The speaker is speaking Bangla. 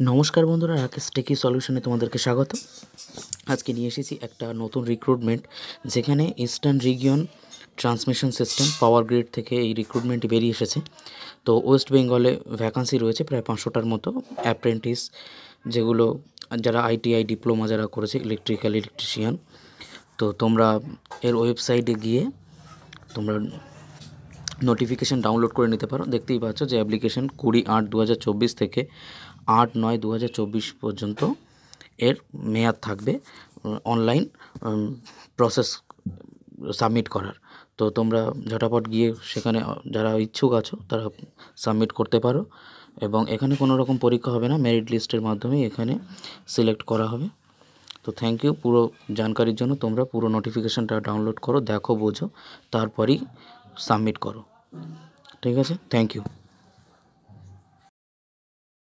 নমস্কার বন্ধুরা, রাকেশ টেকি সলিউশনে তোমাদেরকে স্বাগত। আজকে নিয়ে এসেছি একটা নতুন রিক্রুটমেন্ট, যেখানে eastern region transmission system power grid থেকে এই রিক্রুটমেন্টটি বেরিয়ে এসেছে। তো ওয়েস্ট বেঙ্গলে ভ্যাকান্সি রয়েছে প্রায় 500টার মতো অ্যাপ্রেন্টিস, যেগুলো যারা আইটিআই ডিপ্লোমা যারা করেছে ইলেকট্রিশিয়ান। তো তোমরা এর ওয়েবসাইটে গিয়ে তোমরা নোটিফিকেশান ডাউনলোড করে নিতে পারো। দেখতেই পাচ্ছ যে অ্যাপ্লিকেশান 20/8/2024 থেকে 8/9/2024 পর্যন্ত এর মেয়াদ থাকবে অনলাইন প্রসেস সাবমিট করার। তো তোমরা ঝটাপট গিয়ে সেখানে যারা ইচ্ছুক আছো তারা সাবমিট করতে পারো, এবং এখানে কোনো রকম পরীক্ষা হবে না, মেরিট লিস্টের মাধ্যমেই এখানে সিলেক্ট করা হবে। তো থ্যাংক ইউ। পুরো জানকারির জন্য তোমরা পুরো নোটিফিকেশানটা ডাউনলোড করো, দেখো, বোঝো, তারপরেই সাবমিট করো। ঠিক আছে, থ্যাংক ইউ।